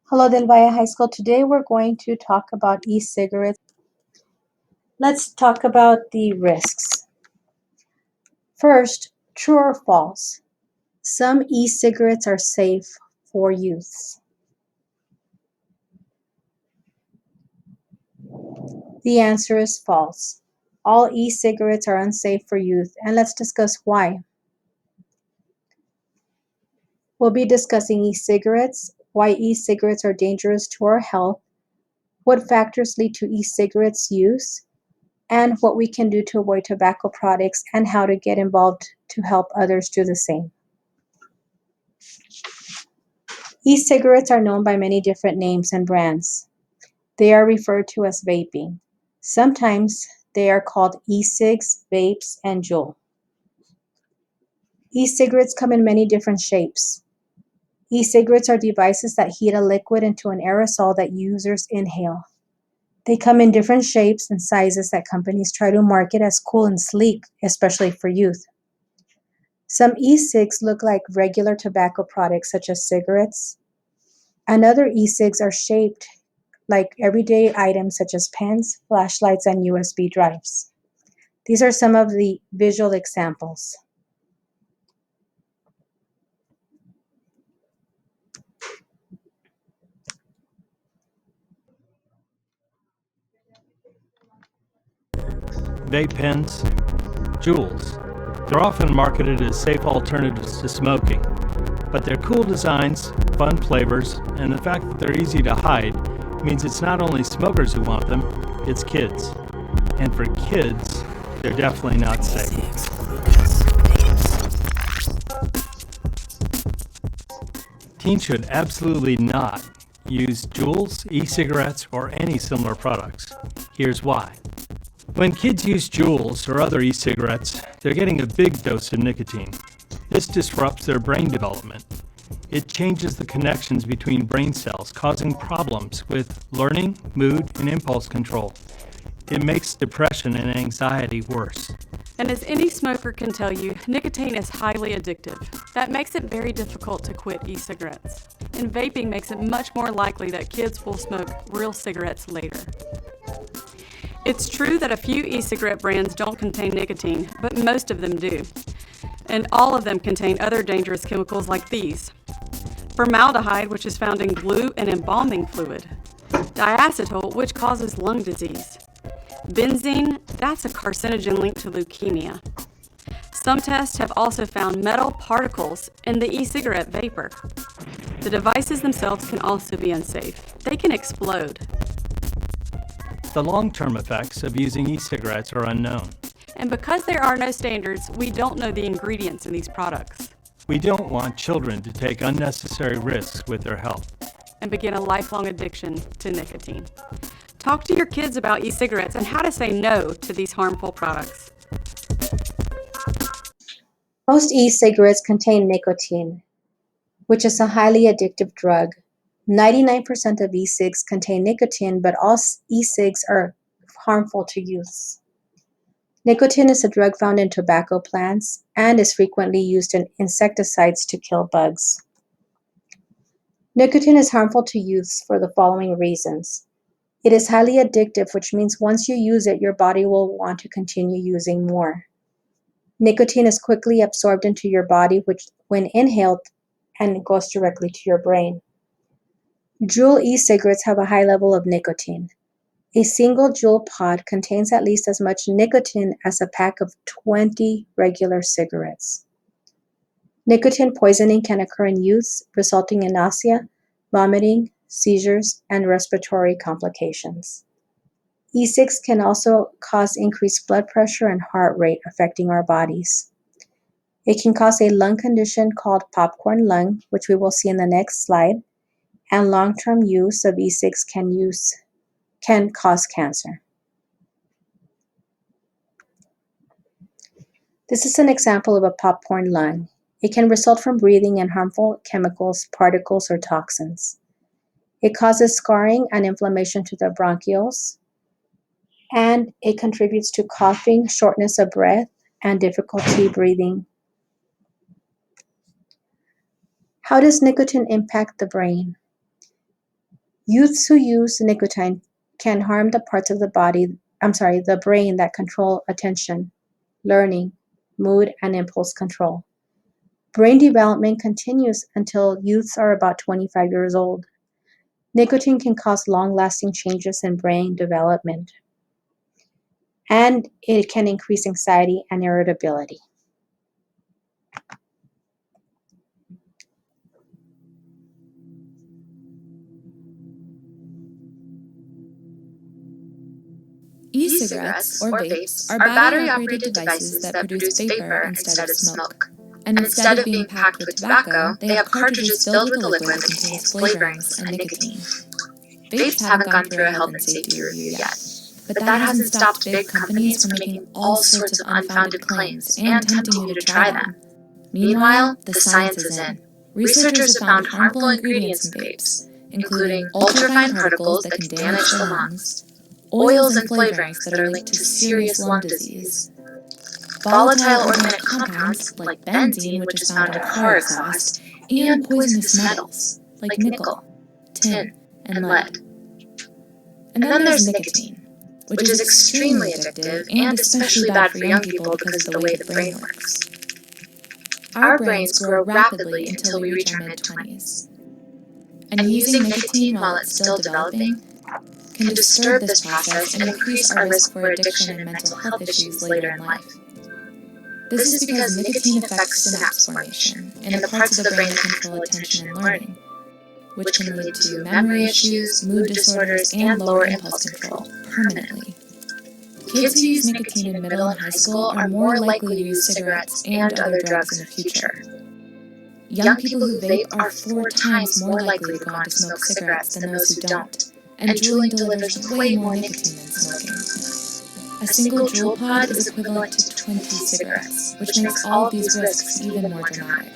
Hello Del Valle High School. Today we're going to talk about e-cigarettes. Let's talk about the risks. First, true or false? Some e-cigarettes are safe for youths. The answer is false. All e-cigarettes are unsafe for youth, and let's discuss why. We'll be discussing e-cigarettes, why e-cigarettes are dangerous to our health, what factors lead to e-cigarettes use, and what we can do to avoid tobacco products and how to get involved to help others do the same. E-cigarettes are known by many different names and brands. They are referred to as vaping. Sometimes they are called e-cigs, vapes, and Juul. E-cigarettes come in many different shapes. E-cigarettes are devices that heat a liquid into an aerosol that users inhale. They come in different shapes and sizes that companies try to market as cool and sleek, especially for youth. Some e-cigs look like regular tobacco products such as cigarettes, and other e-cigs are shaped like everyday items such as pens, flashlights, and USB drives. These are some of the visual examples. Vape pens, Juuls. They're often marketed as safe alternatives to smoking, but their cool designs, fun flavors, and the fact that they're easy to hide means it's not only smokers who want them, it's kids. And for kids, they're definitely not safe. Teens should absolutely not use Juuls, e-cigarettes, or any similar products. Here's why. When kids use Juuls or other e-cigarettes, they're getting a big dose of nicotine. This disrupts their brain development. It changes the connections between brain cells, causing problems with learning, mood, and impulse control. It makes depression and anxiety worse. And as any smoker can tell you, nicotine is highly addictive. That makes it very difficult to quit e-cigarettes. And vaping makes it much more likely that kids will smoke real cigarettes later. It's true that a few e-cigarette brands don't contain nicotine, but most of them do. And all of them contain other dangerous chemicals like these. Formaldehyde, which is found in glue and embalming fluid. Diacetyl, which causes lung disease. Benzene, that's a carcinogen linked to leukemia. Some tests have also found metal particles in the e-cigarette vapor. The devices themselves can also be unsafe. They can explode. The long-term effects of using e-cigarettes are unknown. And because there are no standards, we don't know the ingredients in these products. We don't want children to take unnecessary risks with their health And begin a lifelong addiction to nicotine. Talk to your kids about e-cigarettes and how to say no to these harmful products. Most e-cigarettes contain nicotine, which is a highly addictive drug. 99% of e-cigs contain nicotine, but all e-cigs are harmful to youths. Nicotine is a drug found in tobacco plants and is frequently used in insecticides to kill bugs. Nicotine is harmful to youths for the following reasons. It is highly addictive, which means once you use it, your body will want to continue using more. Nicotine is quickly absorbed into your body, which when inhaled, and it goes directly to your brain. Juul e-cigarettes have a high level of nicotine. A single Juul pod contains at least as much nicotine as a pack of 20 regular cigarettes. Nicotine poisoning can occur in youths, resulting in nausea, vomiting, seizures, and respiratory complications. E-cigs can also cause increased blood pressure and heart rate, affecting our bodies. It can cause a lung condition called popcorn lung, which we will see in the next slide, and long-term use of e-cigs can cause cancer. This is an example of a popcorn lung. It can result from breathing in harmful chemicals, particles, or toxins. It causes scarring and inflammation to the bronchioles, and it contributes to coughing, shortness of breath, and difficulty breathing. How does nicotine impact the brain? Youths who use nicotine can harm the parts of the brain that control attention, learning, mood, and impulse control. Brain development continues until youths are about 25 years old. Nicotine can cause long-lasting changes in brain development, and it can increase anxiety and irritability. E-cigarettes, or vapes, are battery-operated devices that produce vapor instead of smoke. And instead of being packed with tobacco, they have cartridges filled with a liquid that contains flavorings and nicotine. Vapes haven't gone through a health and safety review yet, but that hasn't stopped big companies from making all sorts of unfounded claims and tempting you to try them. Meanwhile, the science is in. Researchers have found harmful ingredients in vapes, including ultrafine particles that can damage the lungs, oils and flavorings that are linked to serious lung disease, volatile organic compounds like benzene, which is found in car exhaust, and poisonous metals like nickel, tin, and lead. And then there's nicotine, which is extremely addictive and especially bad for young people because of the way the brain works. Our brains grow rapidly until we reach our mid-20s. And using nicotine while it's still developing can disturb this process and increase our risk for addiction and mental health issues later in life. This is because nicotine affects synapse formation in the parts of the brain that control attention and learning, which can lead to memory issues, mood disorders, and lower impulse control permanently. Kids who use nicotine in middle and high school are more likely to use cigarettes and other drugs in the future. Young people who vape are 4 times more likely to go on to smoke cigarettes than those who don't, and juuling delivers way more nicotine than smoking. A single Juul pod is equivalent to 20 cigarettes, which makes all of these risks even more dramatic.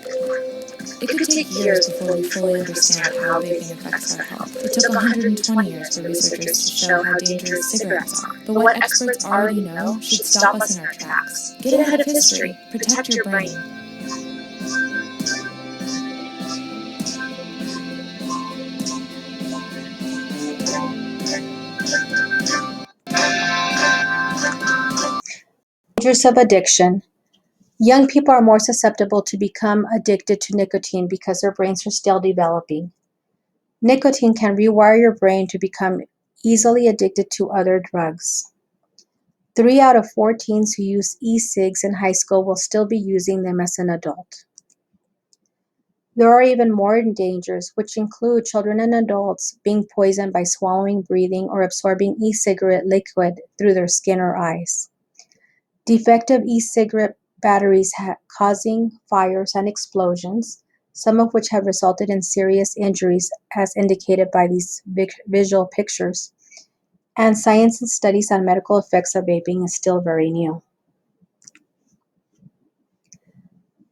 It could take years before we fully understand how vaping affects our health. It took 120 years for researchers to show how dangerous cigarettes are. But what experts already know should stop us in our tracks. Get ahead of history. Protect your brain. Dangers of addiction. Young people are more susceptible to become addicted to nicotine because their brains are still developing. Nicotine can rewire your brain to become easily addicted to other drugs. 3 out of 4 teens who use e-cigs in high school will still be using them as an adult. There are even more dangers, which include children and adults being poisoned by swallowing, breathing, or absorbing e-cigarette liquid through their skin or eyes. Defective e-cigarette batteries causing fires and explosions, some of which have resulted in serious injuries as indicated by these visual pictures. And science and studies on medical effects of vaping is still very new.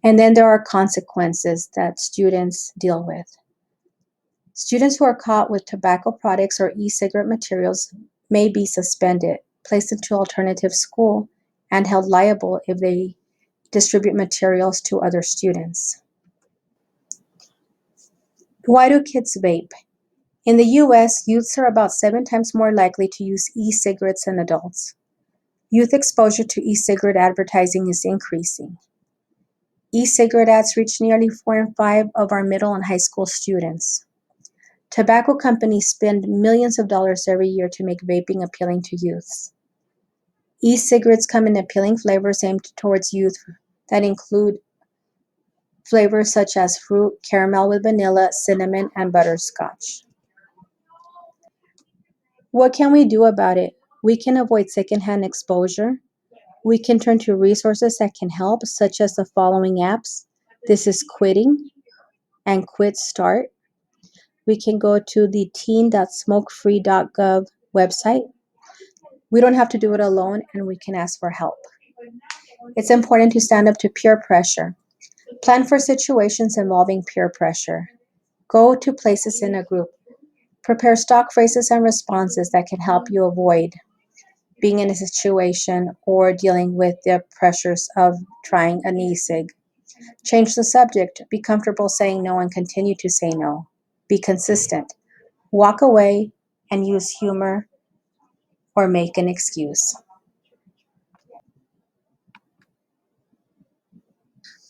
And then there are consequences that students deal with. Students who are caught with tobacco products or e-cigarette materials may be suspended, placed into alternative school, and held liable if they distribute materials to other students. Why do kids vape? In the US, youths are about 7 times more likely to use e-cigarettes than adults. Youth exposure to e-cigarette advertising is increasing. E-cigarette ads reach nearly 4 in 5 of our middle and high school students. Tobacco companies spend millions of dollars every year to make vaping appealing to youths. E-cigarettes come in appealing flavors aimed towards youth that include flavors such as fruit, caramel with vanilla, cinnamon, and butterscotch. What can we do about it? We can avoid secondhand exposure. We can turn to resources that can help, such as the following apps. This is Quitting and Quit Start. We can go to the teen.smokefree.gov website. We don't have to do it alone, and we can ask for help. It's important to stand up to peer pressure. Plan for situations involving peer pressure. Go to places in a group. Prepare stock phrases and responses that can help you avoid being in a situation or dealing with the pressures of trying an e-cig. Change the subject. Be comfortable saying no and continue to say no. Be consistent. walk away, and use humor or make an excuse.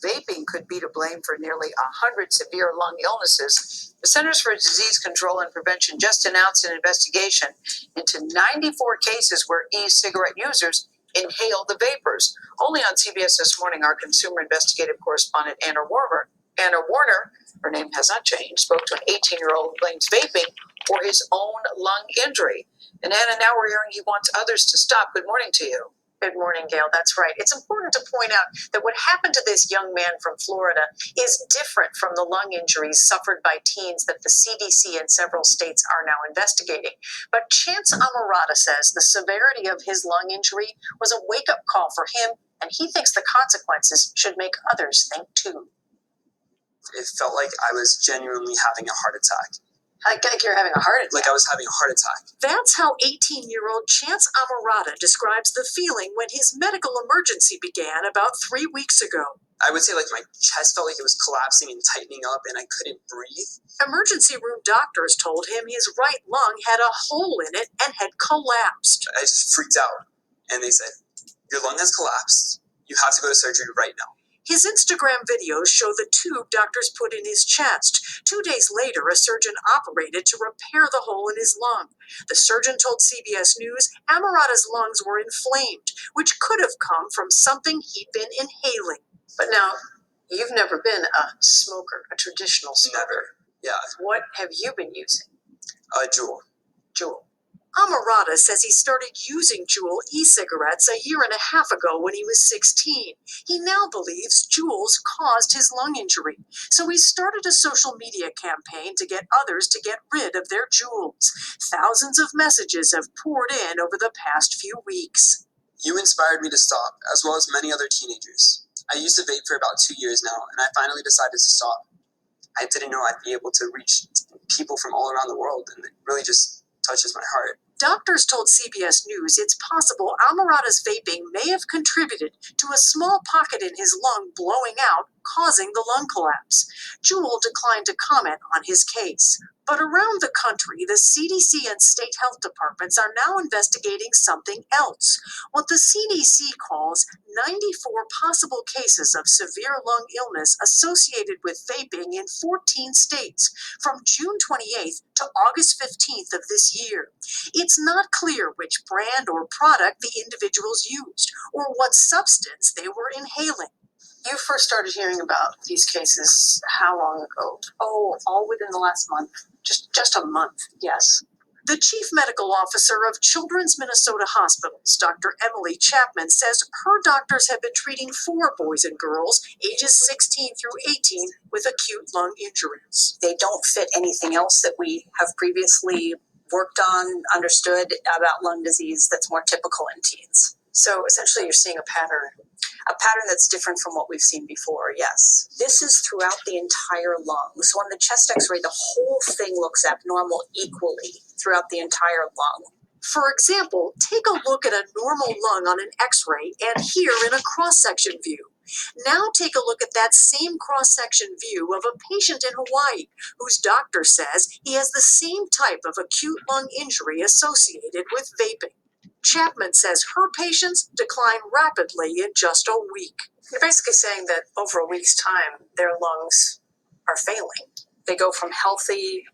Vaping could be to blame for nearly 100 severe lung illnesses. The Centers for Disease Control and Prevention just announced an investigation into 94 cases where e-cigarette users inhaled the vapors. Only on CBS This Morning, our consumer investigative correspondent Anna Warner, her name has not changed, spoke to an 18-year-old who blames vaping for his own lung injury. And Anna, now we're hearing he wants others to stop. Good morning to you. Good morning, Gail. That's right. It's important to point out that what happened to this young man from Florida is different from the lung injuries suffered by teens that the CDC in several states are now investigating. But Chance Amarata says the severity of his lung injury was a wake-up call for him, and he thinks the consequences should make others think too. It felt like I was genuinely having a heart attack. Like you're having a heart attack. Like I was having a heart attack. That's how 18-year-old Chance Amarata describes the feeling when his medical emergency began about 3 weeks ago. I would say like my chest felt like it was collapsing and tightening up and I couldn't breathe. Emergency room doctors told him his right lung had a hole in it and had collapsed. I just freaked out and they said, your lung has collapsed. You have to go to surgery right now. His Instagram videos show the tube doctors put in his chest. 2 days later, a surgeon operated to repair the hole in his lung. The surgeon told CBS News Amarata's lungs were inflamed, which could have come from something he'd been inhaling. But now, you've never been a smoker, a traditional smoker. Never, yeah. What have you been using? Juul. Juul. Amarata says he started using Juul e-cigarettes a year and a half ago when he was 16. He now believes Juuls caused his lung injury, so he started a social media campaign to get others to get rid of their Juuls. Thousands of messages have poured in over the past few weeks. You inspired me to stop, as well as many other teenagers. I used to vape for about 2 years now, and I finally decided to stop. I didn't know I'd be able to reach people from all around the world, and it really just touches my heart. Doctors told CBS News it's possible Amarata's vaping may have contributed to a small pocket in his lung blowing out, causing the lung collapse. Juul declined to comment on his case. But around the country, the CDC and state health departments are now investigating something else. What the CDC calls 94 possible cases of severe lung illness associated with vaping in 14 states from June 28th to August 15th of this year. It's not clear which brand or product the individuals used or what substance they were inhaling. You first started hearing about these cases how long ago? Oh, all within the last month. Just a month, yes. The chief medical officer of Children's Minnesota Hospitals, Dr. Emily Chapman, says her doctors have been treating 4 boys and girls ages 16 through 18 with acute lung injuries. They don't fit anything else that we have previously worked on, understood about lung disease that's more typical in teens. So essentially you're seeing a pattern that's different from what we've seen before, yes. This is throughout the entire lung. So on the chest x-ray, the whole thing looks abnormal equally throughout the entire lung. For example, take a look at a normal lung on an x-ray and here in a cross-section view. Now take a look at that same cross-section view of a patient in Hawaii whose doctor says he has the same type of acute lung injury associated with vaping. Chapman says her patients decline rapidly in just a week. You're basically saying that over a week's time, their lungs are failing. They go from healthy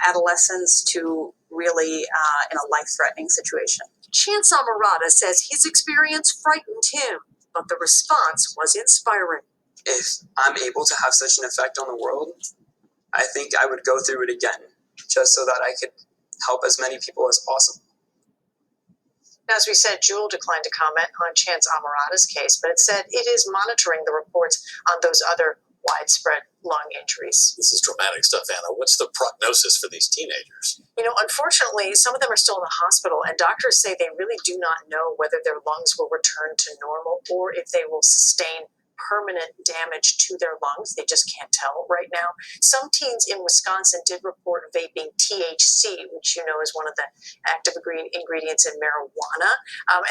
adolescence to really in a life-threatening situation. Chance Amarata says his experience frightened him, but the response was inspiring. If I'm able to have such an effect on the world, I think I would go through it again, just so that I could help as many people as possible. As we said, Juul declined to comment on Chance Amarata's case, but it said it is monitoring the reports on those other widespread lung injuries. This is dramatic stuff, Anna. What's the prognosis for these teenagers? You know, unfortunately, some of them are still in the hospital, and doctors say they really do not know whether their lungs will return to normal or if they will sustain permanent damage to their lungs. They just can't tell right now. Some teens in Wisconsin did report vaping THC, which you know is one of the active ingredients in marijuana.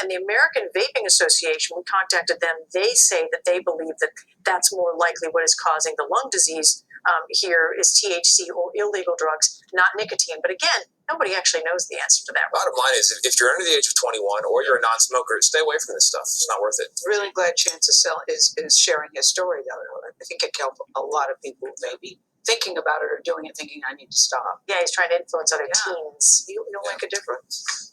And the American Vaping Association, we contacted them. They say that they believe that that's more likely what is causing the lung disease here is THC or illegal drugs not nicotine. But again, nobody actually knows the answer to that. Bottom line is, if you're under the age of 21 or you're a non-smoker, stay away from this stuff. It's not worth it. Really glad Chance is sharing his story, though. I think it can help a lot of people who may be thinking about it or doing it, thinking I need to stop. Yeah, he's trying to influence other teens. You'll make a difference.